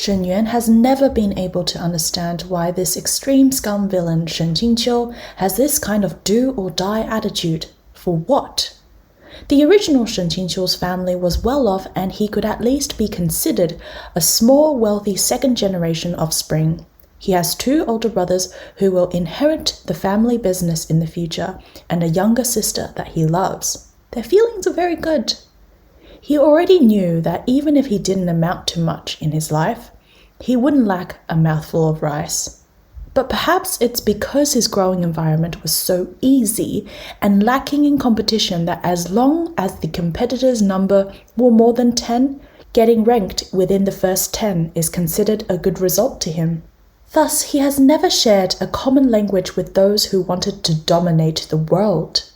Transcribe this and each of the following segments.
Shen Yuan has never been able to understand why this extreme scum villain Shen Qingqiu has this kind of do-or-die attitude. For what? The original Shen Qingqiu's family was well off and he could at least be considered a small, wealthy second-generation offspring. He has 2 older brothers who will inherit the family business in the future and a younger sister that he loves. Their feelings are very good. He already knew that even if he didn't amount to much in his life, he wouldn't lack a mouthful of rice. But perhaps it's because his growing environment was so easy and lacking in competition that as long as the competitors' number were more than 10, getting ranked within the first 10 is considered a good result to him. Thus, he has never shared a common language with those who wanted to dominate the world.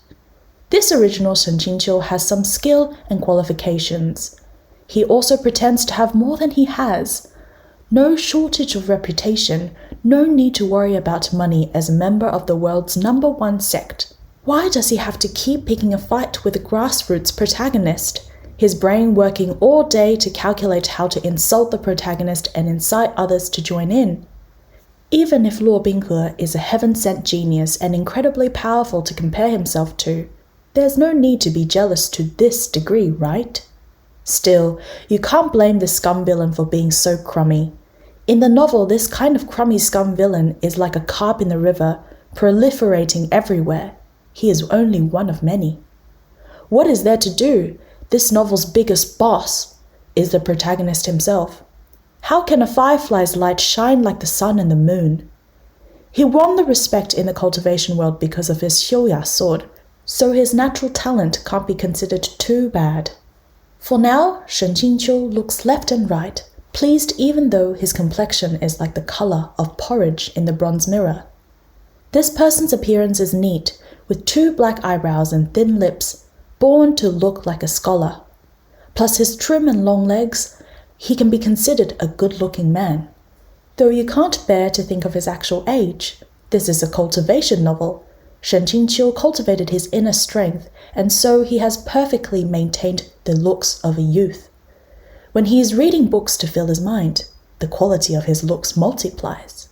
This original Shen Qingqiu has some skill and qualifications. He also pretends to have more than he has. No shortage of reputation, no need to worry about money as a member of the world's #1 sect. Why does he have to keep picking a fight with a grassroots protagonist? His brain working all day to calculate how to insult the protagonist and incite others to join in. Even if Luo Binghe is a heaven-sent genius and incredibly powerful to compare himself to, there's no need to be jealous to this degree, right? Still, you can't blame the scum villain for being so crummy. In the novel, this kind of crummy scum villain is like a carp in the river, proliferating everywhere. He is only one of many. What is there to do? This novel's biggest boss is the protagonist himself. How can a firefly's light shine like the sun and the moon? He won the respect in the cultivation world because of his Xiuya sword, so his natural talent can't be considered too bad. For now, Shen Qingqiu looks left and right, pleased even though his complexion is like the color of porridge in the bronze mirror. This person's appearance is neat, with 2 black eyebrows and thin lips, born to look like a scholar. Plus his trim and long legs, he can be considered a good-looking man. Though you can't bear to think of his actual age. This is a cultivation novel. Shen Qingqiu cultivated his inner strength, and so he has perfectly maintained the looks of a youth. When he is reading books to fill his mind, the quality of his looks multiplies.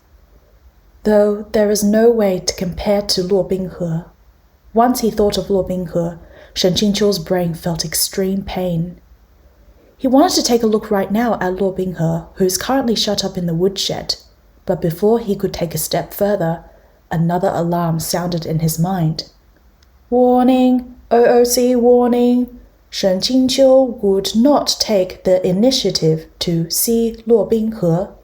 Though there is no way to compare to Luo Binghe. Once he thought of Luo Binghe, Shen Qingqiu's brain felt extreme pain. He wanted to take a look right now at Luo Binghe, who is currently shut up in the woodshed, but before he could take a step further, another alarm sounded in his mind. Warning! OOC warning! Shen Qingqiu would not take the initiative to see Luo Binghe.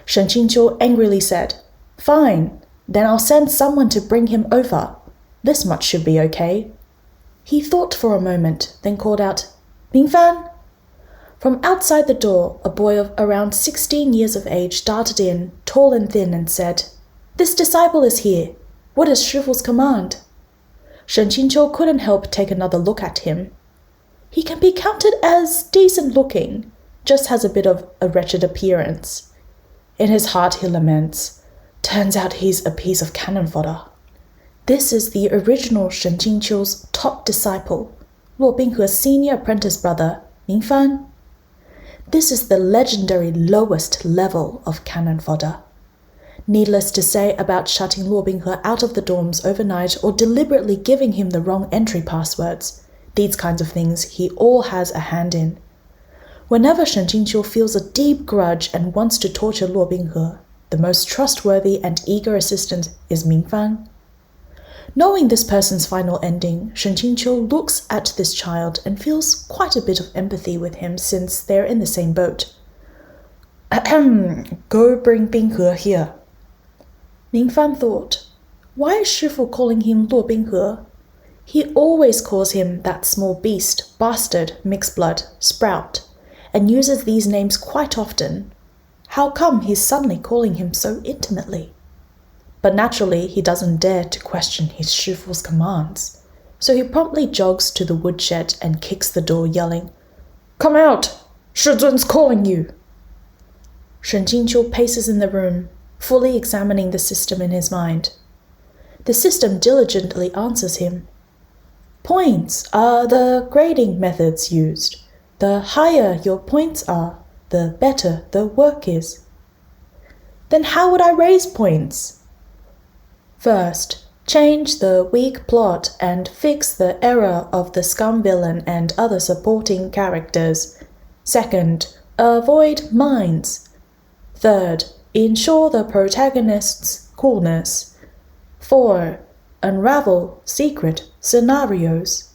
Shen Qingqiu angrily said, Fine, then I'll send someone to bring him over. This much should be okay. He thought for a moment, then called out, Mingfan? From outside the door, a boy of around 16 years of age darted in, tall and thin, and said, This disciple is here. What is Shifu's command? Shen Qingqiu couldn't help take another look at him. He can be counted as decent-looking, just has a bit of a wretched appearance. In his heart he laments, Turns out he's a piece of cannon fodder. This is the original Shen Qingqiu's top disciple, Luo Binghe's senior apprentice brother, Mingfan. This is the legendary lowest level of cannon fodder. Needless to say about shutting Luo Binghe out of the dorms overnight or deliberately giving him the wrong entry passwords. These kinds of things he all has a hand in. Whenever Shen Qingqiu feels a deep grudge and wants to torture Luo Binghe, the most trustworthy and eager assistant is Mingfan. Knowing this person's final ending, Shen Qingqiu looks at this child and feels quite a bit of empathy with him since they're in the same boat. Go bring Binghe here. Mingfan thought, why is Shifu calling him Luo Binghe? He always calls him that small beast, bastard, mixed blood, sprout, and uses these names quite often. How come he's suddenly calling him so intimately? But naturally, he doesn't dare to question his Shifu's commands, so he promptly jogs to the woodshed and kicks the door, yelling, Come out! Shizun's calling you! Shen Qingqiu paces in the room, fully examining the system in his mind. The system diligently answers him. Points are the grading methods used. The higher your points are, the better the work is. Then how would I raise points? First, change the weak plot and fix the error of the Scum villain and other supporting characters. Second, avoid mines. Third, ensure the protagonist's coolness. 4. Unravel secret scenarios.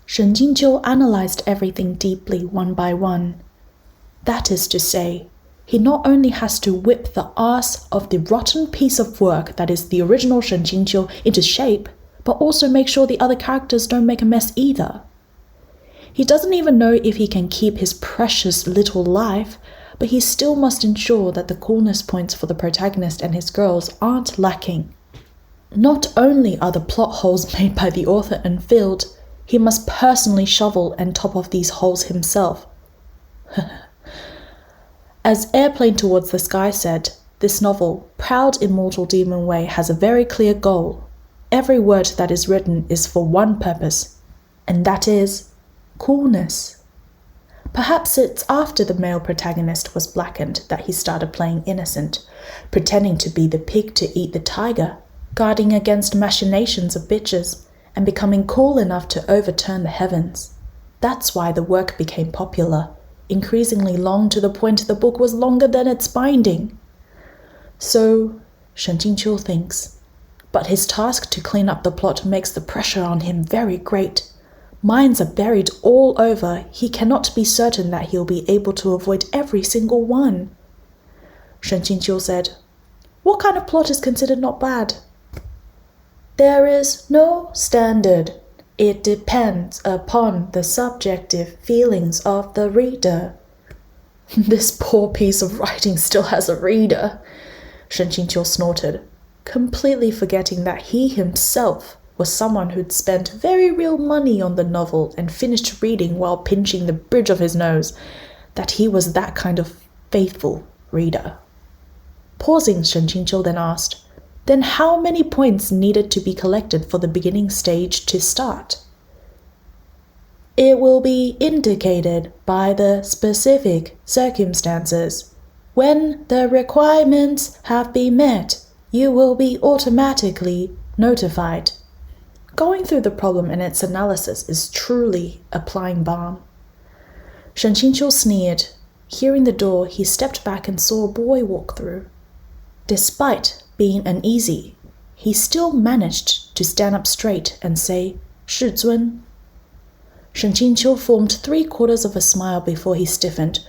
Shen Qingqiu analyzed everything deeply one by one. That is to say, he not only has to whip the ass of the rotten piece of work that is the original Shen Qingqiu into shape, but also make sure the other characters don't make a mess either. He doesn't even know if he can keep his precious little life, but he still must ensure that the coolness points for the protagonist and his girls aren't lacking. Not only are the plot holes made by the author unfilled, he must personally shovel and top off these holes himself. As Airplane Towards the Sky said, this novel, Proud Immortal Demon Way, has a very clear goal. Every word that is written is for one purpose, and that is coolness. Perhaps it's after the male protagonist was blackened that he started playing innocent, pretending to be the pig to eat the tiger, guarding against machinations of bitches, and becoming cool enough to overturn the heavens. That's why the work became popular, increasingly long to the point the book was longer than its binding. So, Shen Qingqiu thinks, but his task to clean up the plot makes the pressure on him very great. Mines are buried all over. He cannot be certain that he'll be able to avoid every single one. Shen Qingqiu said, "What kind of plot is considered not bad?" "There is no standard. It depends upon the subjective feelings of the reader." This poor piece of writing still has a reader, Shen Qingqiu snorted, completely forgetting that he himself was someone who'd spent very real money on the novel and finished reading while pinching the bridge of his nose, that he was that kind of faithful reader. Pausing, Shen Qingqiu then asked, "Then how many points needed to be collected for the beginning stage to start?" "It will be indicated by the specific circumstances. When the requirements have been met, you will be automatically notified." Going through the problem and its analysis is truly applying balm. Shen Qingqiu sneered. Hearing the door, he stepped back and saw a boy walk through. Despite being uneasy, he still managed to stand up straight and say, "Shi Zun." Shen Qingqiu formed 3/4 of a smile before he stiffened.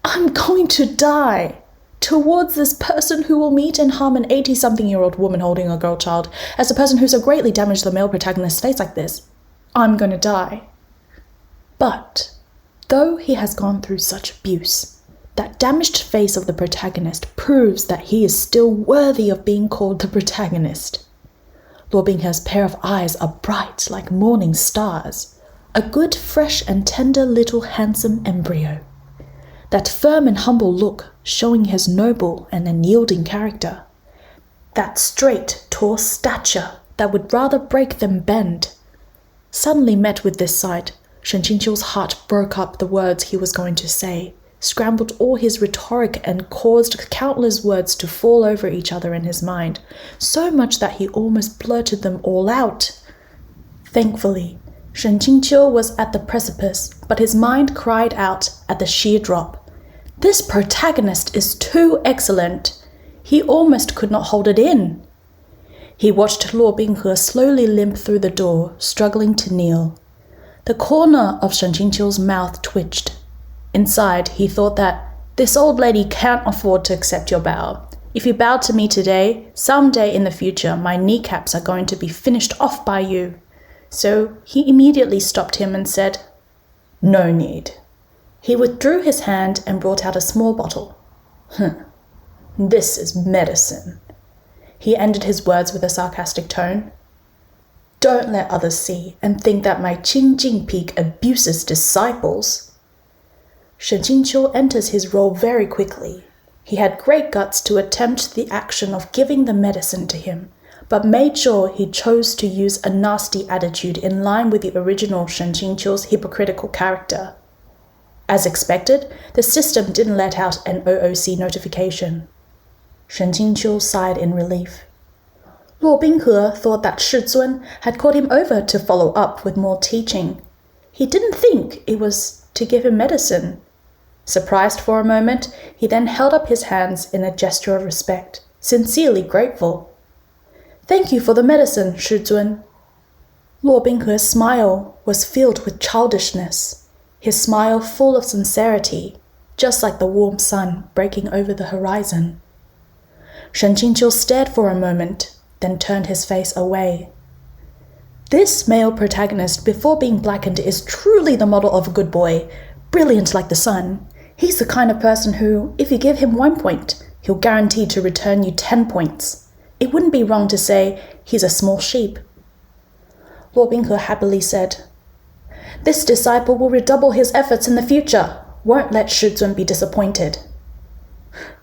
"I'm going to die towards this person who will meet and harm an 80-something-year-old woman holding a girl child, as a person who so greatly damaged the male protagonist's face like this. I'm going to die." But, though he has gone through such abuse, that damaged face of the protagonist proves that he is still worthy of being called the protagonist. Luo Binghe's pair of eyes are bright like morning stars, a good, fresh and tender little handsome embryo. That firm and humble look showing his noble and unyielding character. That straight, tall stature that would rather break than bend. Suddenly met with this sight, Shen Qingqiu's heart broke up the words he was going to say, scrambled all his rhetoric and caused countless words to fall over each other in his mind, so much that he almost blurted them all out. Thankfully, Shen Qingqiu was at the precipice, but his mind cried out at the sheer drop. This protagonist is too excellent. He almost could not hold it in. He watched Luo Binghe slowly limp through the door, struggling to kneel. The corner of Shen Qingqiu's mouth twitched. Inside, he thought that, "This old lady can't afford to accept your bow. If you bow to me today, someday in the future, my kneecaps are going to be finished off by you." So he immediately stopped him and said, "No need." He withdrew his hand and brought out a small bottle. "This is medicine." He ended his words with a sarcastic tone. "Don't let others see and think that my Qing Jing Peak abuses disciples." Shen Qingqiu enters his role very quickly. He had great guts to attempt the action of giving the medicine to him, but made sure he chose to use a nasty attitude in line with the original Shen Qingqiu's hypocritical character. As expected, the system didn't let out an OOC notification. Shen Qingqiu sighed in relief. Luo Binghe thought that Shi Zun had called him over to follow up with more teaching. He didn't think it was to give him medicine. Surprised for a moment, he then held up his hands in a gesture of respect, sincerely grateful. "Thank you for the medicine, Shi Zun." Luo Binghe's smile was filled with childishness, his smile full of sincerity, just like the warm sun breaking over the horizon. Shen Qingqiu stared for a moment, then turned his face away. This male protagonist before being blackened is truly the model of a good boy, brilliant like the sun. He's the kind of person who, if you give him 1 point, he'll guarantee to return you 10 points. It wouldn't be wrong to say he's a small sheep. Luo Binghe happily said, "This disciple will redouble his efforts in the future. Won't let Shi Zun be disappointed."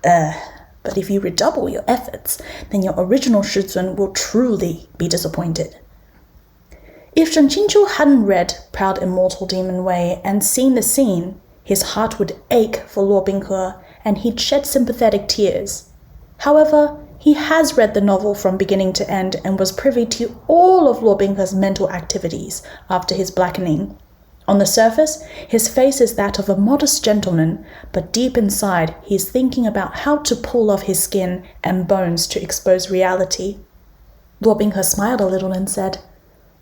But if you redouble your efforts, then your original Shi Zun will truly be disappointed. If Shen Qingqiu hadn't read Proud Immortal Demon Wei and seen the scene, his heart would ache for Luo Binghe and he'd shed sympathetic tears. However, he has read the novel from beginning to end and was privy to all of Luo Binghe's mental activities after his blackening. On the surface, his face is that of a modest gentleman, but deep inside, he is thinking about how to pull off his skin and bones to expose reality. Luo Binghe smiled a little and said,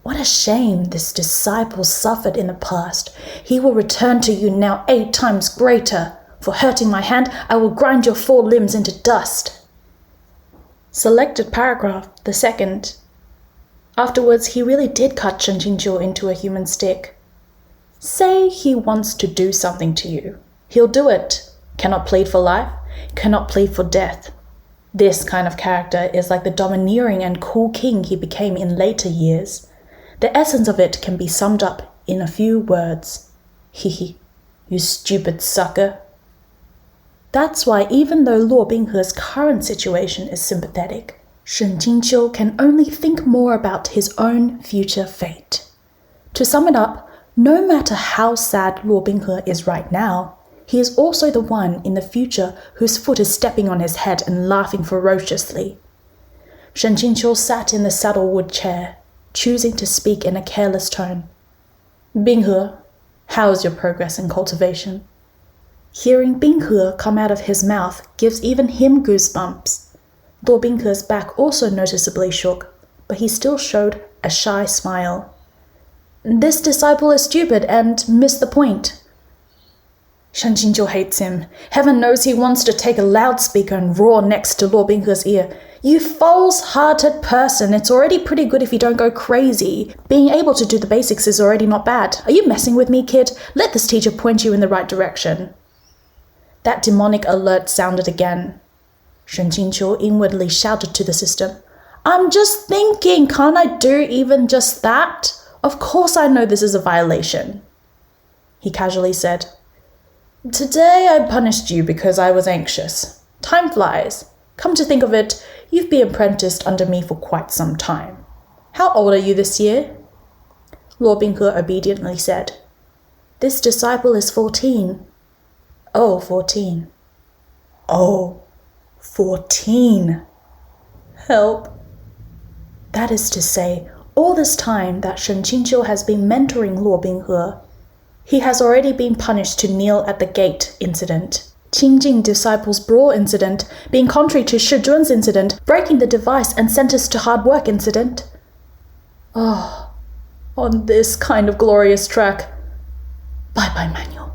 "What a shame this disciple suffered in the past. He will return to you now 8 times greater. For hurting my hand, I will grind your 4 limbs into dust." Selected paragraph, the second. Afterwards, he really did cut Shen Qingqiu into a human stick. Say he wants to do something to you. He'll do it. Cannot plead for life, cannot plead for death. This kind of character is like the domineering and cool king he became in later years. The essence of it can be summed up in a few words. Hehe, you stupid sucker. That's why even though Luo Binghe's current situation is sympathetic, Shen Qingqiu can only think more about his own future fate. To sum it up, no matter how sad Luo Binghe is right now, he is also the one in the future whose foot is stepping on his head and laughing ferociously. Shen Qingqiu sat in the saddlewood chair, choosing to speak in a careless tone. "Binghe, how's your progress in cultivation?" Hearing Binghe come out of his mouth gives even him goosebumps. Luo Binghe's back also noticeably shook, but he still showed a shy smile. "This disciple is stupid and missed the point." Shen Qingqiu hates him. Heaven knows he wants to take a loudspeaker and roar next to Luo Binghe's ear. "You false-hearted person, it's already pretty good if you don't go crazy. Being able to do the basics is already not bad. Are you messing with me, kid? Let this teacher point you in the right direction." That demonic alert sounded again. Shen Qingqiu inwardly shouted to the system, "I'm just thinking, can't I do even just that? Of course I know this is a violation." He casually said, "Today I punished you because I was anxious. Time flies. Come to think of it, you've been apprenticed under me for quite some time. How old are you this year?" Luo Binghe obediently said, "This disciple is 14. "Oh, 14. "Oh, 14. Help." That is to say, all this time that Shen Qingqiu has been mentoring Luo Binghe, he has already been punished to kneel at the gate incident, Qingjing disciples brawl incident, being contrary to Shi Zun's incident, breaking the device and sentenced to hard work incident. Oh, on this kind of glorious track. Bye-bye, manual.